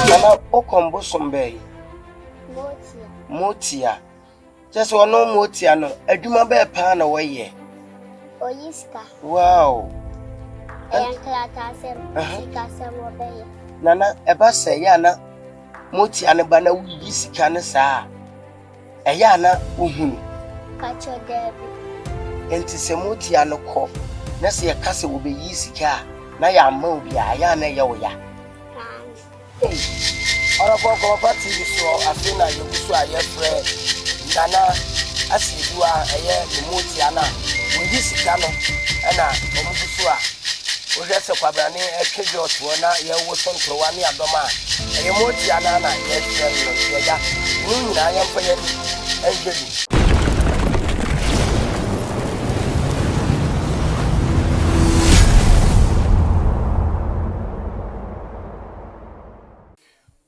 Nana okombo sombe. Motia. Just one no motia no. Adwuma be pa na waye. Oyiska. Wow. Enklatasem. Sikasem obeye. Nana eba se ya na motia ne ba na wuyi sika ne saa. Eya na ohunu. Kacho debi. Enti se motia no kɔ. Na se ya kase wo be yi sika na ya ma obi a ya na ye wo ya. Ora ko party so afina ye busu aye frɛ Nana Asieduwaa eye motia na wo yi sika no na omu busu a wo hwɛ sɛ kwabrane ekege oto na ye wo sontrowa ne adoma eye motia na na ye frɛ no ye ya ni nyina ye mfa ye enjedu.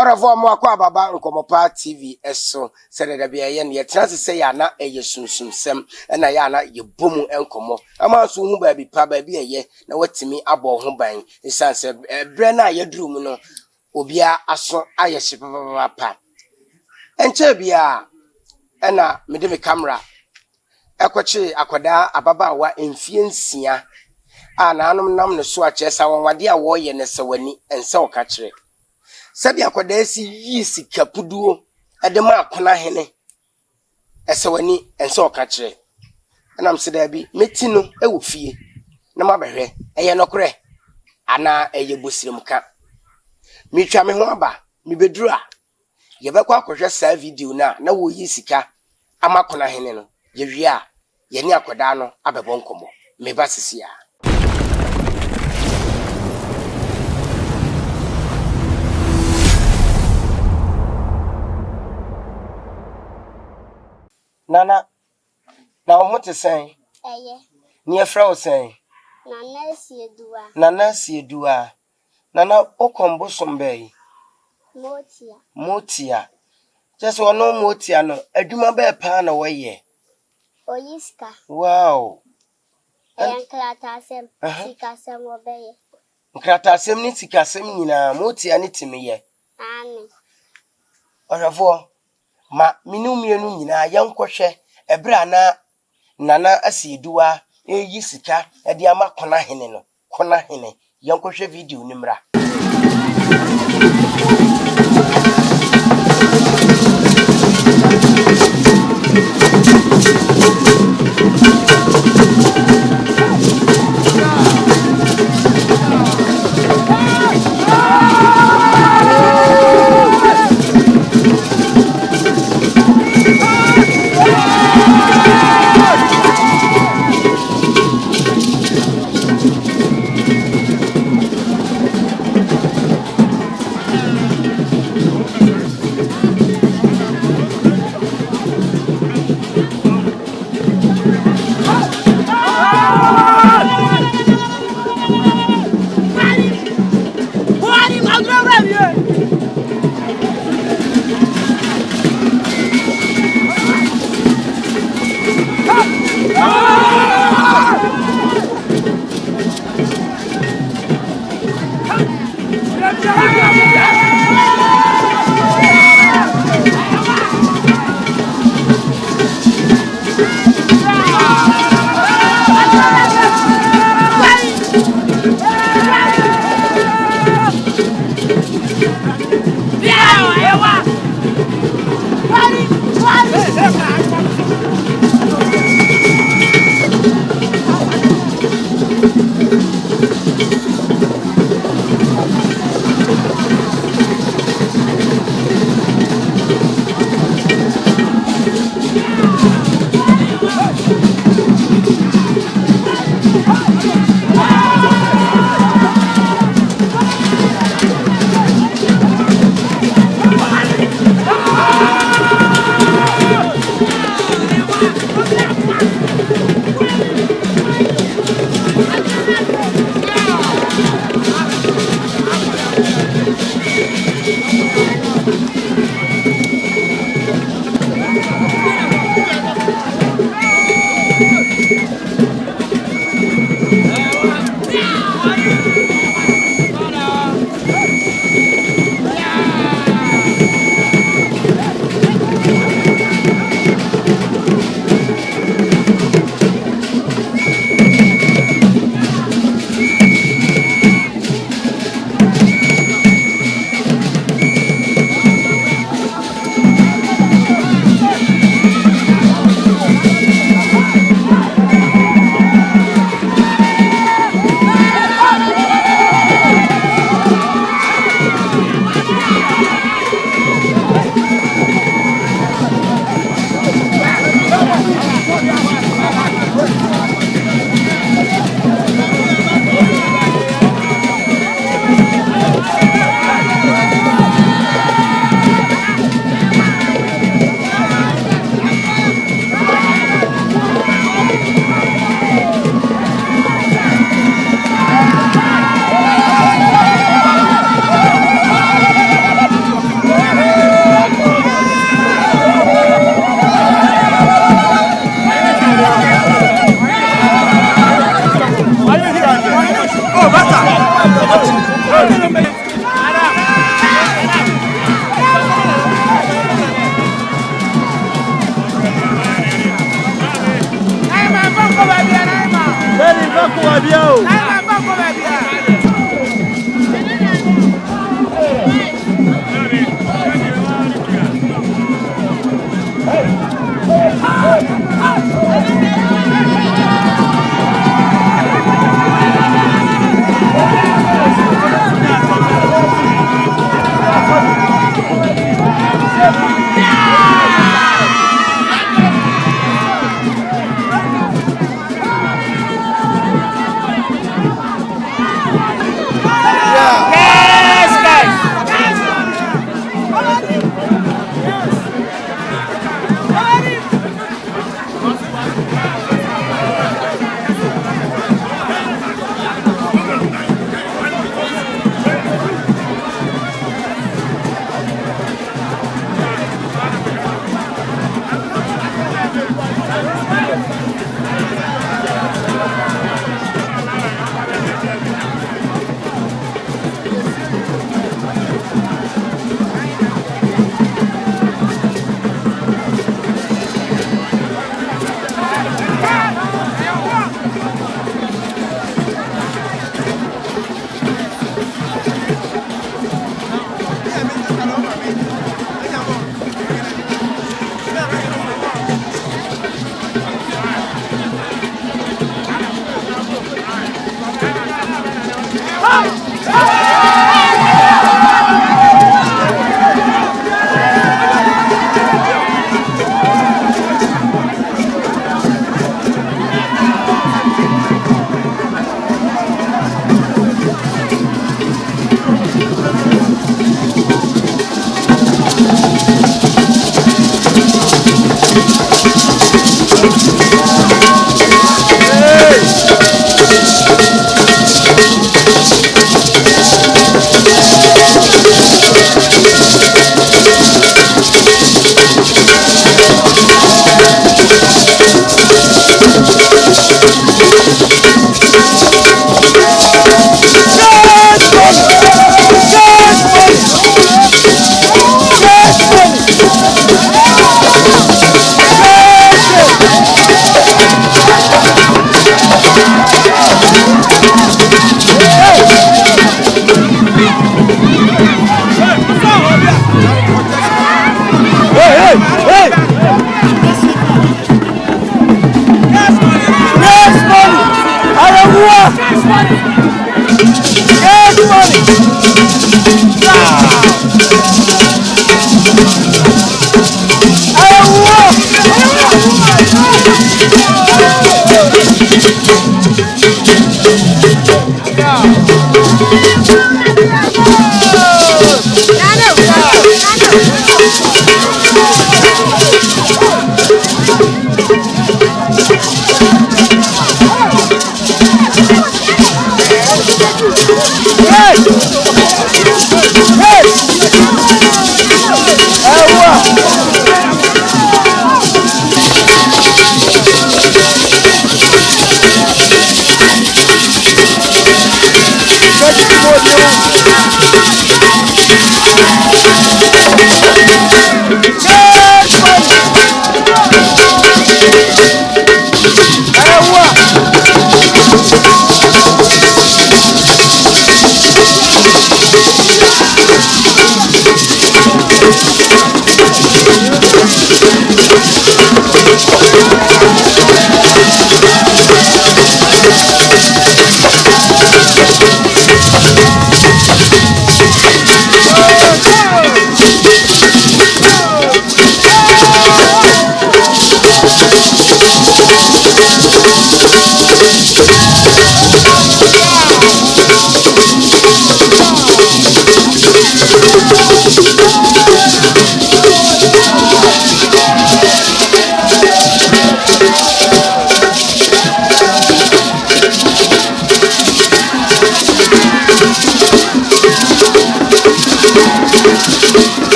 Ora vo mo akwa baba nkomopa TV eso sere da bia ye ne trans se ya na eye sunsunsem na ya na ye bomu enkomo ama so hu ba bi pa ba bi eye na watimi abo ho ban isanse bre na ye duru mu no obia aso aye hye pa enche bia na me de me camera ekwochi akoda ababawa emfie nsia a na anum nam ne so a chesa wonwade a wo ye ne sewani ense o ka kire sabi akoda si yi sika puduo edema akona hene esewani ense o ka kire anam se da bi meti no ewo fie na mabehwe eye nokore ana eye bosirimka mitwa me ho aba mi beduru a ye bekwa akohwe sa video na wo yi sika amakona hene no ye wi a ye ni akoda no abebo nkomo me ba sisi a Nana na o mote sen ni efra o sen Nana Asieduwaa. Nana Asieduwaa. Nana okombo sombe. Motia. Just one no motia no. Adwuma be pa na waye. Oyiska. Wow. Enklatasem. Sikasem obeye. Enklatasem ni sikasem nyina motia ni timiye. Amen. Orafo ma minumienu nyina yankohwe ebra na Nana Asieduwaa eyi sika e de ama kona hene no. Kona hene yankohwe video ni mra.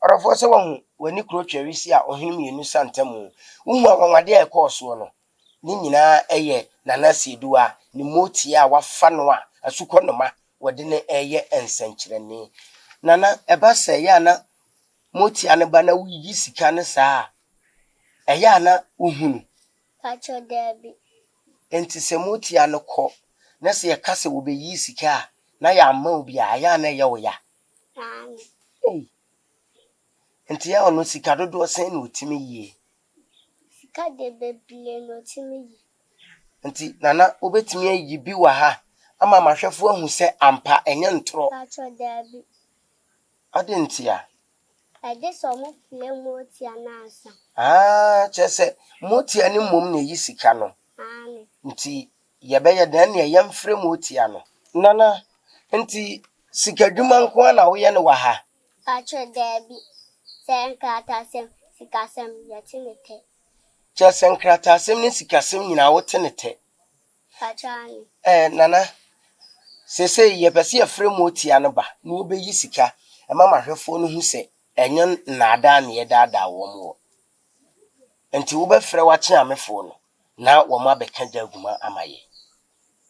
Orofo se won wani kuro twawisi a ohene mienu santamu uhu awanwade a ekọọso no ni nyina eye Nana Asieduwaa ni moti a wafa no a asukonoma wode ne eye ensankyerene nana eba se ya na moti aneba na wuyi sika ne saa eya na uhunu Pacho Debbie. enti se moti anokọ na se yakase wo beyi sika na ya ama obi a ya na ye wo ya enti ya ono sika dodo sen na otimi yie Sika de bebile no timi yi. Nti nana obetimi ayi bi wa ha ama mahwefo ahu se ampa enye ntro Pacho Debbie. ade ntia Ade so mo fie moti anasa. chese moti ani mom na yi sika no Amen. nti yebeye dan ne yemfre moti ano nana nti sika dwuma nko na wo ye ne wa ha Pacho Debbie. Senkata sem sikasem yatimete. chese nkratasem ne sikasem nyina wo tenete Pacho ani. nana sese yepese yefre moti ano ba na obeyi sika ama mahwefo no hu se enye nada na ye dada wo mo enti wo be frɛ wache amefo no na wo ma beka jaguma amaye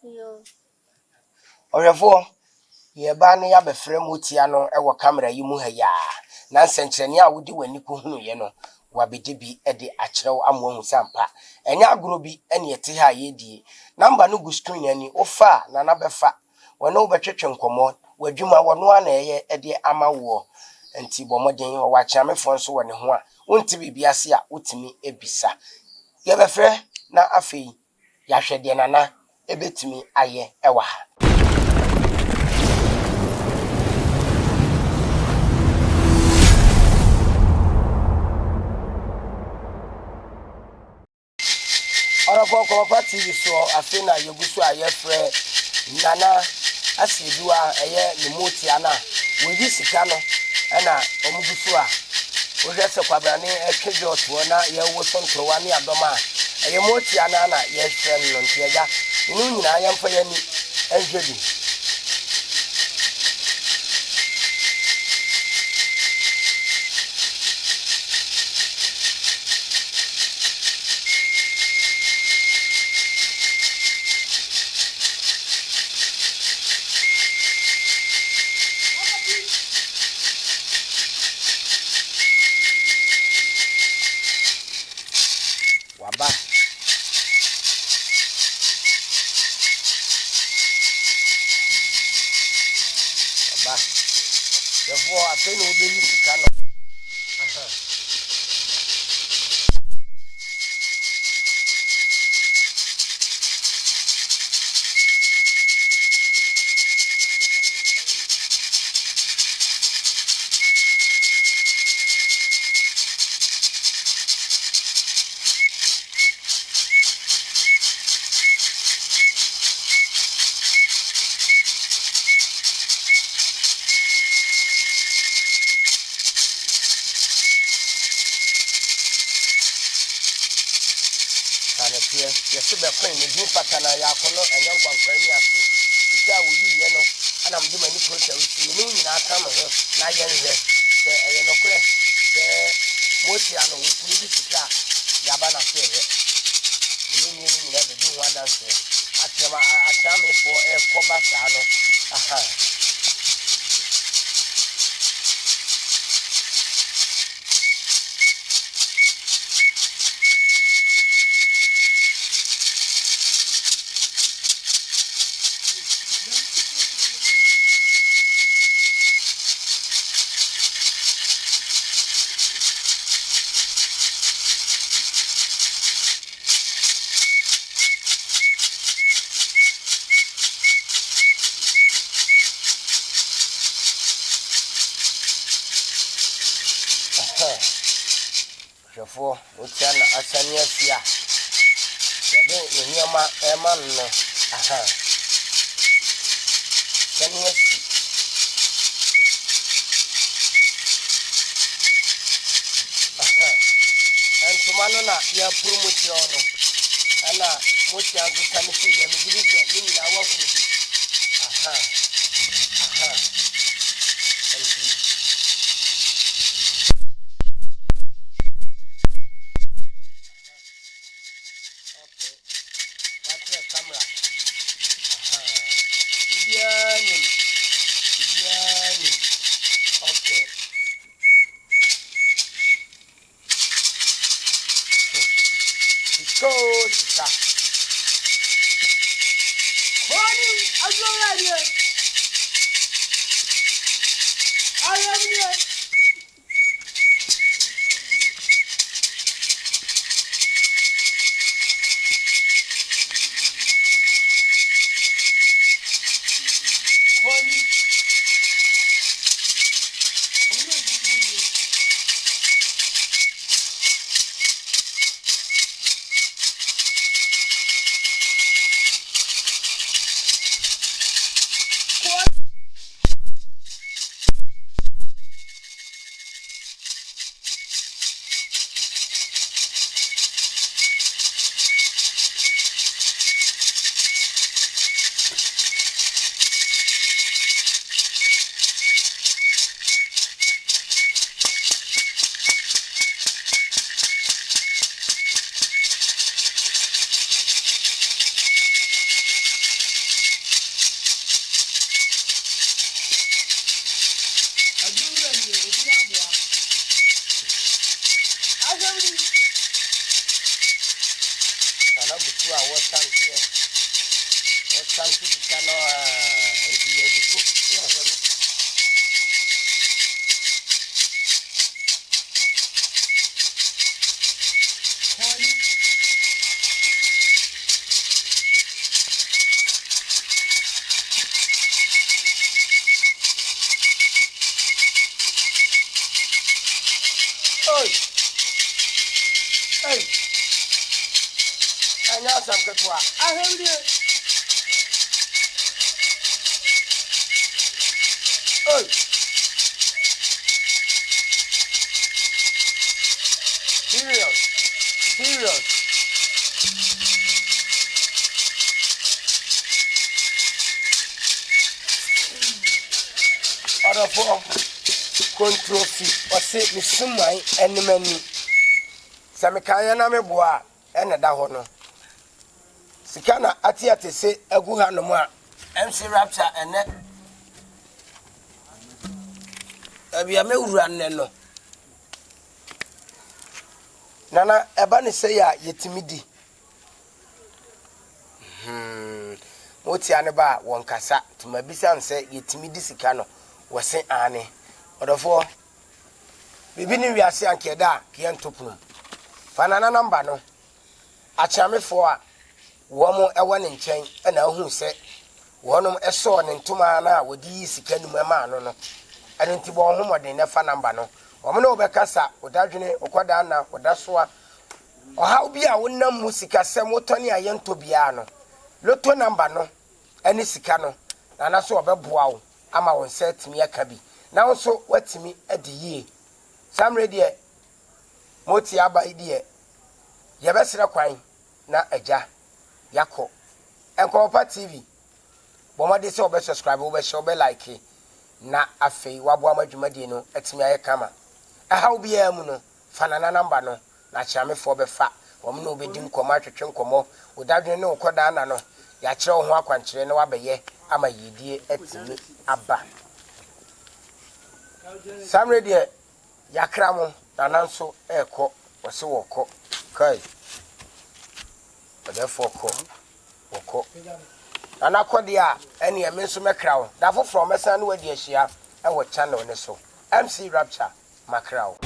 Yo. ohwefo ye ba no ya be frɛ moti ano e wo kamera yi mu ha ya na nsenkyerene a wodi wani ko hunu ye no wabedi bi e de akyerew amo hu sampa enya agoro bi ene yete ha ye die namba no gu screen ani ofa na na befa wono betwetwe nkomo wadwuma wono ana eye e de ama wo enti bomoden wo wache amefo nso wone ho a wonti bibiase a wotimi ebisa ye be frɛ na afei ya hwede nana ebetimi aye ewa ha Orofo kwa TV so afi na yegusu aye frɛ Nana Asieduwaa eye ni moti ana woyi sika no na omugusu a wohwese kwabrane ekejo to na ye wo sontrowa ne adoma eye moti ana na ye frɛ no ntiaga inu nyina ye mfa yani enhwedi afei na obeyi sika no yes, be queen ni din patana ya kono enyo kwankwan mi aso sika wo yi ye no ana mde mani pressure wuti ni nyina aka ma ho na ye nze se eye no kure se moti ano wuti ni sika ya ba na se ye ni na be din wanda se atema atama fo e ko ba sa no aha Jefo utiana asania sia yade nyama eman no aha sania si aha antumano na ya promotion no ana motia gutani si ya migirika yini na wa huru aha aha Hey, I know some good work. I heard it. Hey, serious. Other for control fee or say me sumai and many. Samikaya na me boa ene da ho no sikana atiate se agu ha no mu a MC Rapture ene abia me wura nne no nana eba ne se ya yetimidi moti ane ba won kasa tumabisa nse yetimidi sika no wose ane Odofo bibi ni wiase ankeda ke ntopunu fanana number no achiamefo a wo mo ewo ne nchen na ahu se wonom eso ne ntoma na wodi sika num ma ano no eno ntibo homoden ne fa number no wo mo na obekasa odadwene okoda na odasoa oha obi a wonam musika se motoni ayento bia no loto number no ene sika no na so obeboa wo ama won set mi aka bi na nso watimi adiyie samre de moti aba idie yebesere kwan na aja yako enkopa tv bomade se obe subscribe obe share obe like na afei wabo amadwumadi no atimi aye kama aha obi ya mu no fanana number no na chiamefo be fa wo no obedi nkoma atwetwe nkomo odadwene ne okoda na no ya kire ho akwankyere ne wabeye ama yidie atimi aba samre de yakra mo nananso eko wose woko kai therefore woko anakode a ene ye menso mekra wo da foforo mesan no wadi ahia e wo channel ne so MC Rapture makrawo